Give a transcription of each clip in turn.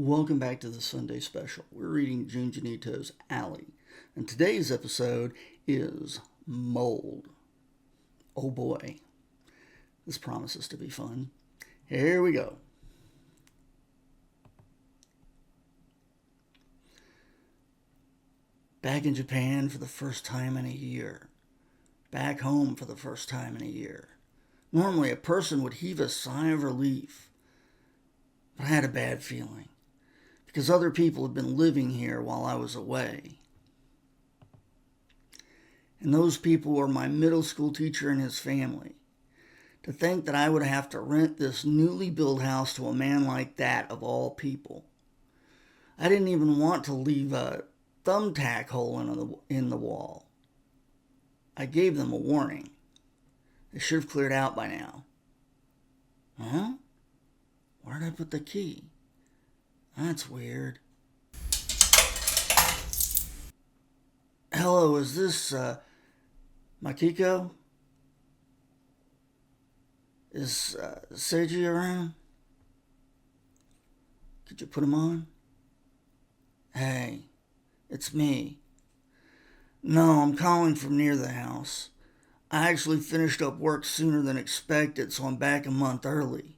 Welcome back to the Sunday Special. We're reading Junji Ito's Alley, and today's episode is Mold. Oh boy, this promises to be fun. Here we go. Back in Japan for the first time in a year. Back home for the first time in a year. Normally a person would heave a sigh of relief, but I had a bad feeling, because other people had been living here while I was away. And those people were my middle school teacher and his family. To think that I would have to rent this newly built house to a man like that, of all people. I didn't even want to leave a thumbtack hole in the wall. I gave them a warning. They should have cleared out by now. Huh? Where did I put the key? That's weird. Hello, is this, Makiko? Is, Seiji around? Could you put him on? Hey, it's me. No, I'm calling from near the house. I actually finished up work sooner than expected, so I'm back a month early.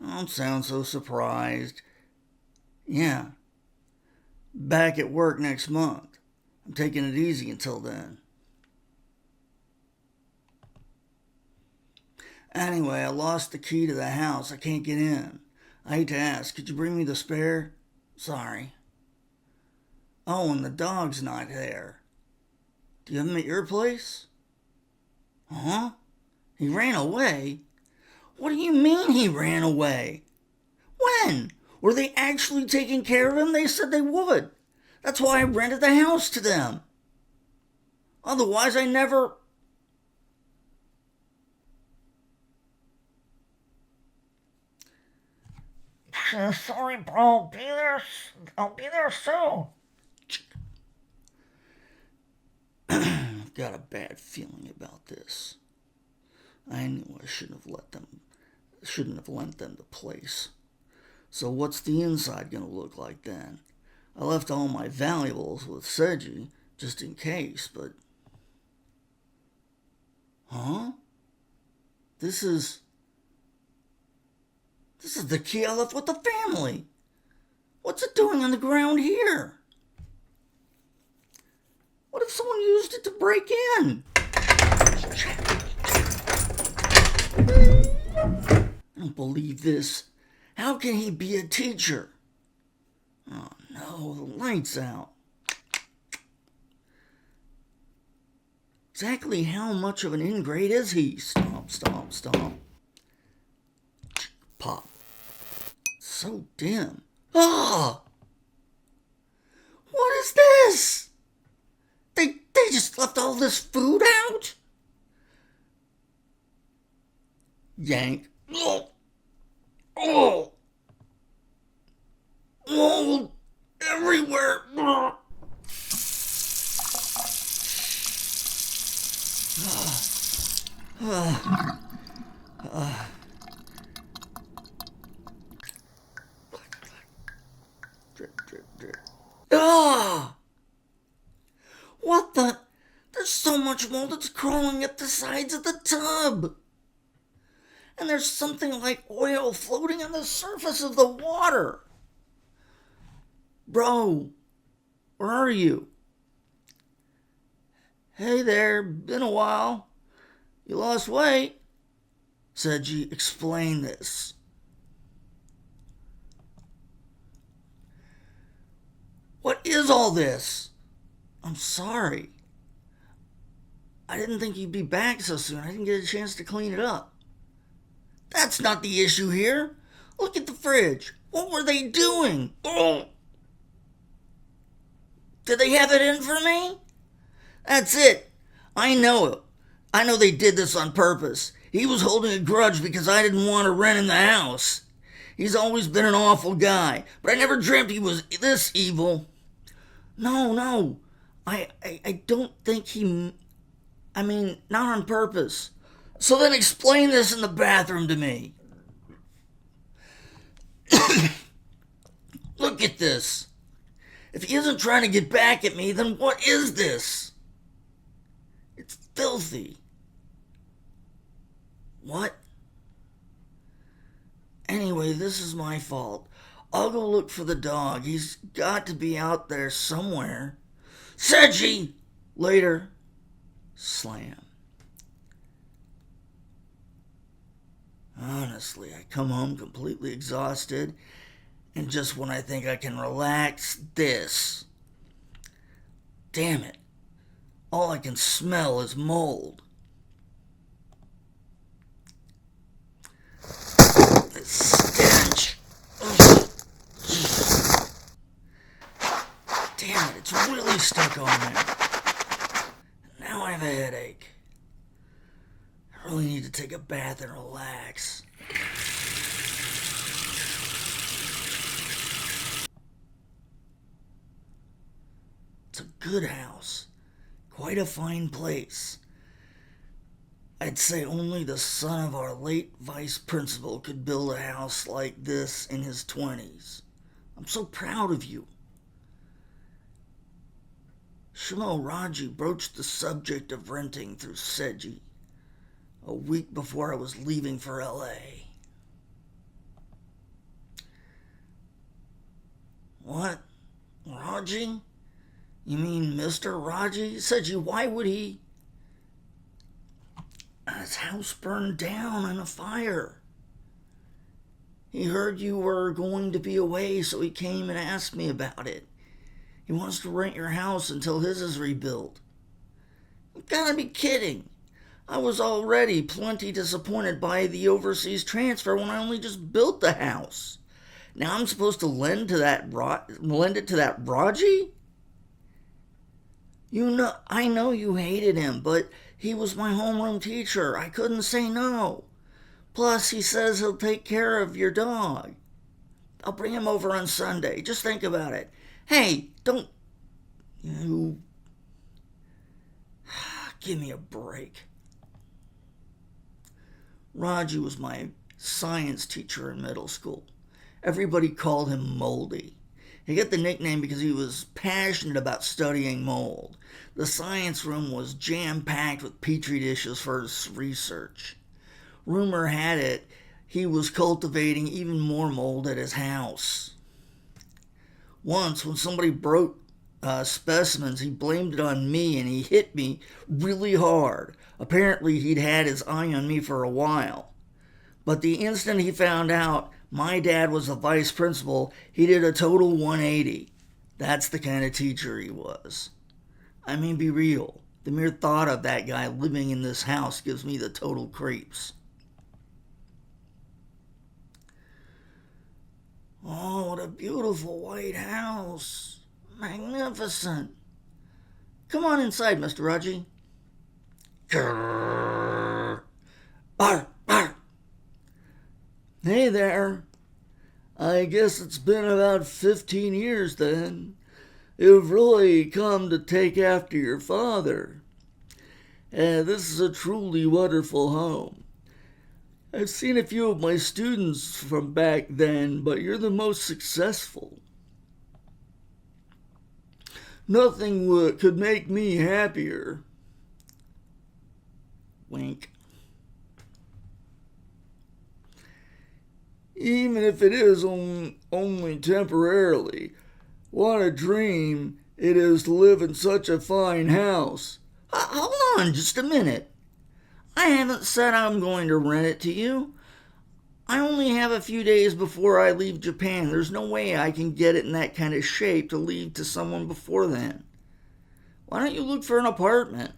Don't sound so surprised. Yeah. Back at work next month. I'm taking it easy until then. Anyway, I lost the key to the house. I can't get in. I hate to ask, could you bring me the spare? Sorry. Oh, and the dog's not there. Do you have him at your place? Huh? He ran away? What do you mean he ran away? When? Were they actually taking care of him? They said they would. That's why I rented the house to them. Otherwise, I never... Sorry, bro. I'll be there soon. I've got a bad feeling about this. I knew I shouldn't have lent them the place. So what's the inside gonna look like then? I left all my valuables with Seiji, just in case, but... Huh? This is the key I left with the family. What's it doing on the ground here? What if someone used it to break in? I don't believe this. How can he be a teacher? Oh no, the light's out. Exactly how much of an ingrate is he? Stomp, stomp, stomp. Pop. So dim. Ah! What is this? They just left all this food out? Yank. Oh! Oh! Mold everywhere! Drip, drip, drip. Ah! What the? There's so much mold it's crawling up the sides of the tub. And there's something like oil floating on the surface of the water. Bro, where are you? Hey there, been a while. You lost weight. Seiji, explain this. What is all this? I'm sorry. I didn't think you'd be back so soon. I didn't get a chance to clean it up. That's not the issue here. Look at the fridge. What were they doing? Oh! Did they have it in for me? That's it. I know it. I know they did this on purpose. He was holding a grudge because I didn't want to rent in the house. He's always been an awful guy, but I never dreamt he was this evil. No. I don't think he... I mean, not on purpose. So then explain this in the bathroom to me. at this. If he isn't trying to get back at me, then what is this? It's filthy. What? Anyway, this is my fault. I'll go look for the dog. He's got to be out there somewhere. Seiji! Later. Slam. Honestly, I come home completely exhausted, and just when I think I can relax, this. Damn it. All I can smell is mold. The stench. Damn it, it's really stuck on there. Now I have a headache. I really need to take a bath and relax. It's a good house. Quite a fine place. I'd say only the son of our late vice principal could build a house like this in his 20s. I'm so proud of you. Shimo Raji broached the subject of renting through Seiji a week before I was leaving for LA. What? Raji? You mean Mr. Raji? Seiji, why would he? His house burned down in a fire. He heard you were going to be away, so he came and asked me about it. He wants to rent your house until his is rebuilt. You've got to be kidding. I was already plenty disappointed by the overseas transfer when I only just built the house. Now I'm supposed to lend it to that Raji? I know you hated him, but he was my homeroom teacher. I couldn't say no. Plus, he says he'll take care of your dog. I'll bring him over on Sunday. Just think about it. Hey, don't... You... Give me a break. Raji was my science teacher in middle school. Everybody called him Moldy. He got the nickname because he was passionate about studying mold. The science room was jam-packed with petri dishes for his research. Rumor had it he was cultivating even more mold at his house. Once, when somebody broke specimens, he blamed it on me and he hit me really hard. Apparently, he'd had his eye on me for a while. But the instant he found out my dad was the vice principal, he did a total 180. That's the kind of teacher he was. I mean, be real. The mere thought of that guy living in this house gives me the total creeps. Oh, what a beautiful white house. Magnificent. Come on inside, Mr. Raji. Grrr. Bark, bark. Hey there. I guess it's been about 15 years then. You've really come to take after your father. This is a truly wonderful home. I've seen a few of my students from back then, but you're the most successful. Nothing could make me happier. Wink. Even if it is only temporarily. What a dream it is to live in such a fine house. Hold on just a minute. I haven't said I'm going to rent it to you. I only have a few days before I leave Japan. There's no way I can get it in that kind of shape to leave to someone before then. Why don't you look for an apartment?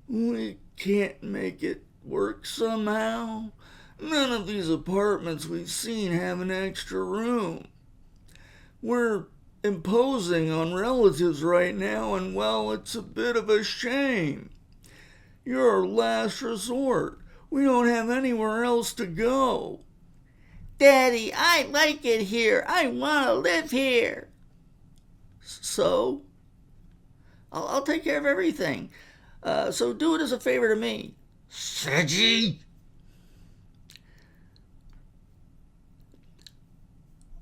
We can't make it work somehow. None of these apartments we've seen have an extra room. We're imposing on relatives right now, and well, it's a bit of a shame. You're our last resort. We don't have anywhere else to go. Daddy, I like it here. I want to live here. So? I'll take care of everything. So do it as a favor to me. Seiji?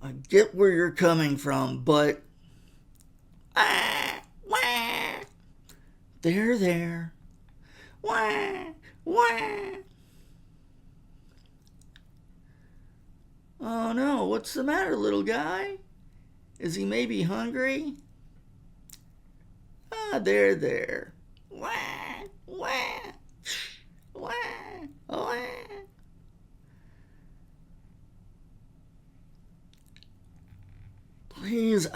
I get where you're coming from, but... Ah, wah. There. Wah, wah. Oh no, what's the matter, little guy? Is he maybe hungry? Ah, there. Wah, wah, wah, wah. Please,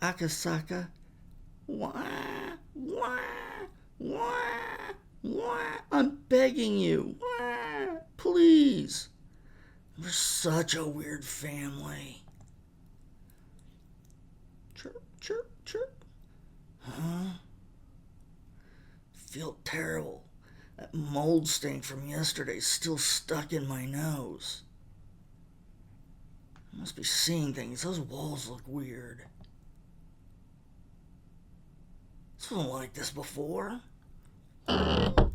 Akasaka. Wah, wah, wah, wah. I'm begging you. Wah, please. We're such a weird family. Chirp, chirp, chirp. Huh? Feel terrible. That mold stain from yesterday's still stuck in my nose. I must be seeing things. Those walls look weird. This wasn't like this before. I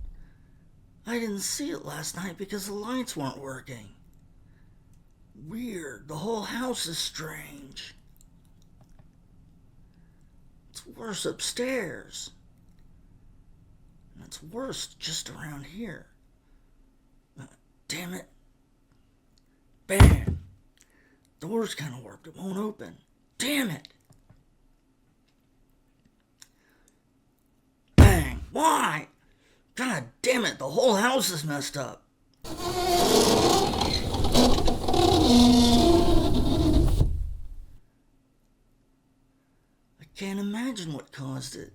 didn't see it last night because the lights weren't working. Weird. The whole house is strange. It's worse upstairs. And it's worse just around here. Damn it. Bam! Door's kind of warped. It won't open. Damn it! Bang! Why? God damn it, the whole house is messed up. I can't imagine what caused it.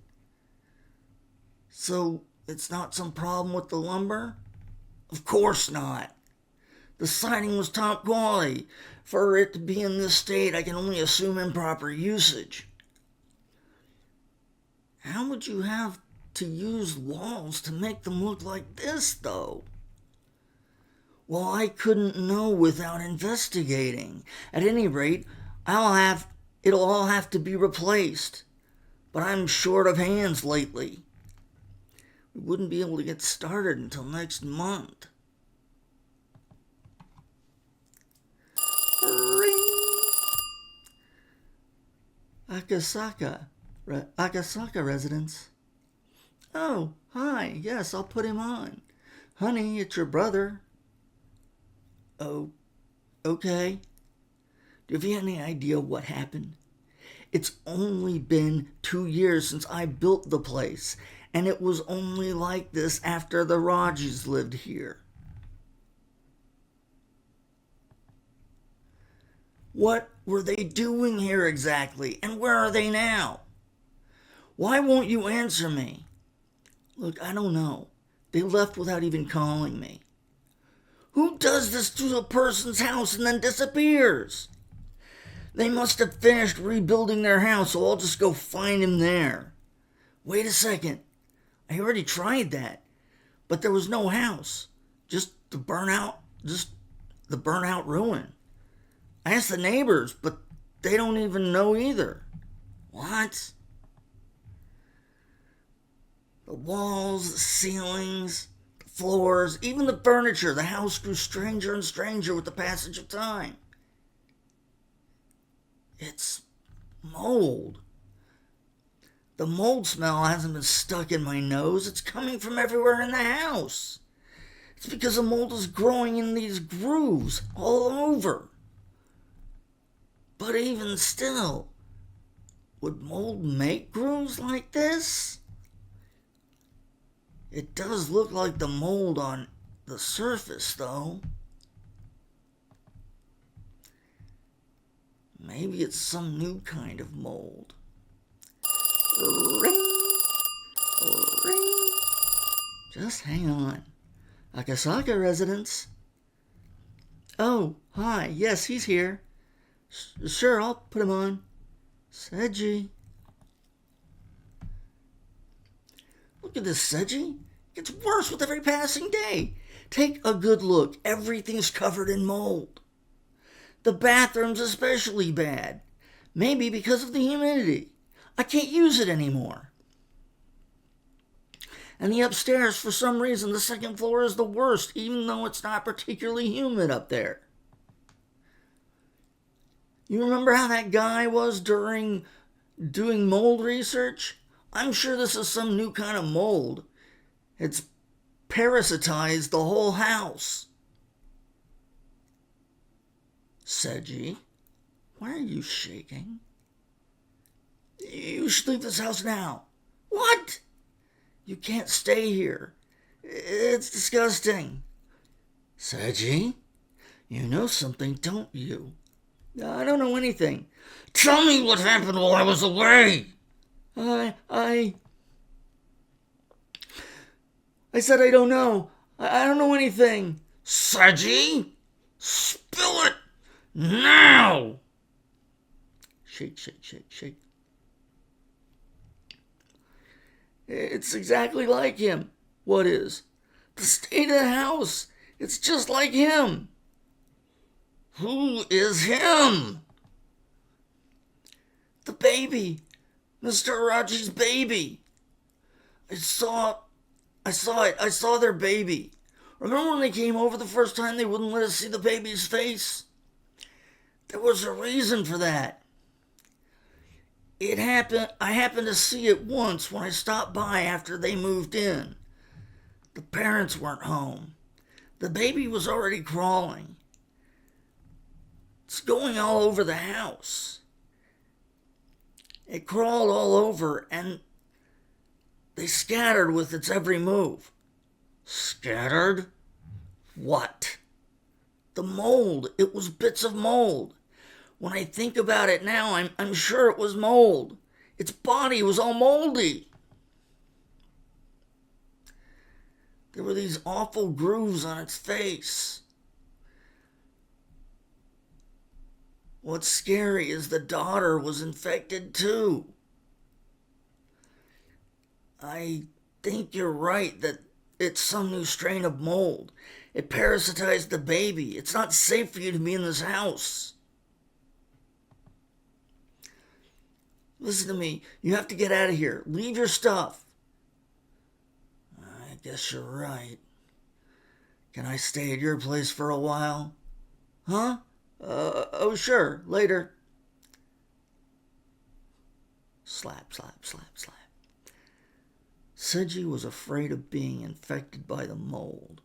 So, it's not some problem with the lumber? Of course not. The siding was top quality. For it to be in this state, I can only assume improper usage. How would you have to use walls to make them look like this, though? Well, I couldn't know without investigating. At any rate, it'll all have to be replaced. But I'm short of hands lately. We wouldn't be able to get started until next month. Ring. Akasaka residence. Oh, hi. Yes, I'll put him on. Honey, it's your brother. Oh, okay. Do you have any idea what happened? It's only been 2 years since I built the place, and it was only like this after the Rajis lived here. What were they doing here exactly, and where are they now? Why won't you answer me? Look, I don't know. They left without even calling me. Who does this to a person's house and then disappears? They must have finished rebuilding their house, so I'll just go find him there. Wait a second. I already tried that, but there was no house. Just the burnout ruin. I asked the neighbors, but they don't even know either. What? The walls, the ceilings, the floors, even the furniture, the house grew stranger and stranger with the passage of time. It's mold. The mold smell hasn't been stuck in my nose. It's coming from everywhere in the house. It's because the mold is growing in these grooves all over. But even still, would mold make grooves like this? It does look like the mold on the surface, though. Maybe it's some new kind of mold. Ring, ring. Just hang on. Akasaka residence. Oh, hi. Yes, he's here. Sure, I'll put him on. Seiji. Look at this, Seiji. It gets worse with every passing day. Take a good look. Everything's covered in mold. The bathroom's especially bad. Maybe because of the humidity. I can't use it anymore. And the upstairs, for some reason, the second floor is the worst, even though it's not particularly humid up there. You remember how that guy was during doing mold research? I'm sure this is some new kind of mold. It's parasitized the whole house. Seiji, why are you shaking? You should leave this house now. What? You can't stay here. It's disgusting. Seiji, you know something, don't you? I don't know anything. Tell me what happened while I was away. I said I don't know. I don't know anything. Seiji, spill it now. Shake, shake, shake, shake. It's exactly like him. What is? The state of the house. It's just like him. Who is him? The baby. Mr. Arachi's baby. I saw it. I saw their baby. Remember when they came over the first time, they wouldn't let us see the baby's face? There was a reason for that. I happened to see it once when I stopped by after they moved in. The parents weren't home. The baby was already crawling. It's going all over the house. It crawled all over, and they scattered with its every move. Scattered? What? The mold. It was bits of mold. When I think about it now, I'm sure it was mold. Its body was all moldy. There were these awful grooves on its face. What's scary is the daughter was infected too. I think you're right that it's some new strain of mold. It parasitized the baby. It's not safe for you to be in this house. Listen to me. You have to get out of here. Leave your stuff. I guess you're right. Can I stay at your place for a while? Huh? Oh, sure. Later. Slap, slap, slap, slap. Seiji was afraid of being infected by the mold.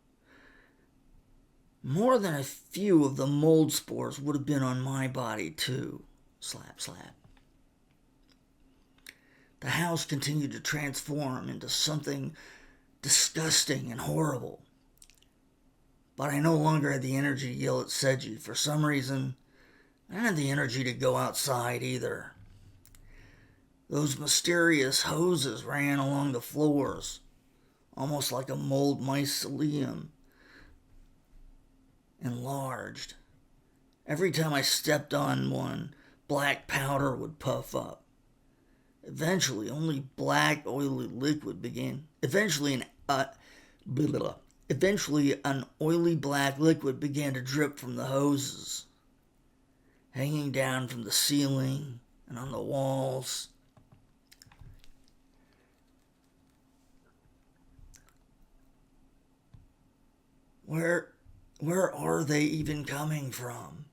More than a few of the mold spores would have been on my body, too. Slap, slap. The house continued to transform into something disgusting and horrible. But I no longer had the energy to yell at Seiji. For some reason, I didn't have the energy to go outside either. Those mysterious hoses ran along the floors, almost like a mold mycelium, enlarged. Every time I stepped on one, black powder would puff up. Eventually, only black, oily liquid began. Eventually, an oily black liquid began to drip from the hoses, hanging down from the ceiling and on the walls. Where are they even coming from?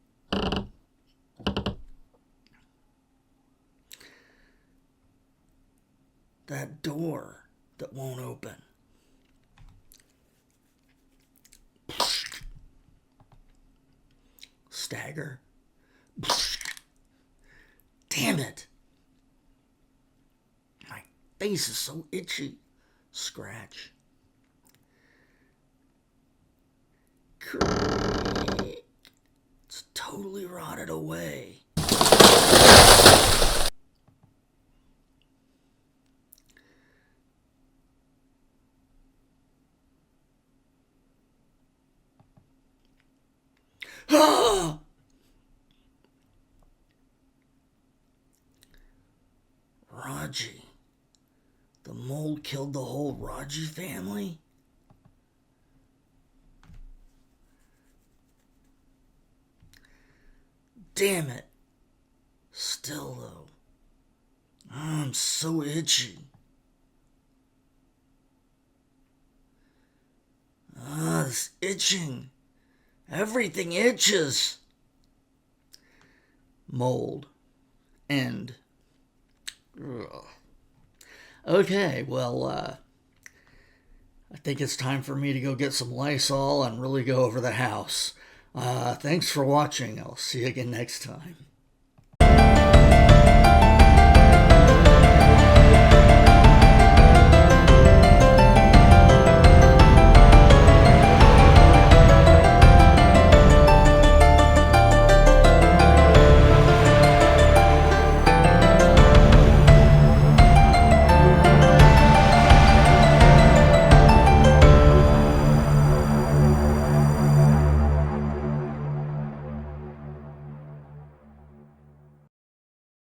That door that won't open. Stagger. Damn it. My face is so itchy. Scratch. Creak. It's totally rotted away. Ah! Raji. The mold killed the whole Raji family? Damn it. Still, though, I'm so itchy. does. Itching. Everything itches. Mold. End. Ugh. Okay, well, I think it's time for me to go get some Lysol and really go over the house. Thanks for watching. I'll see you again next time.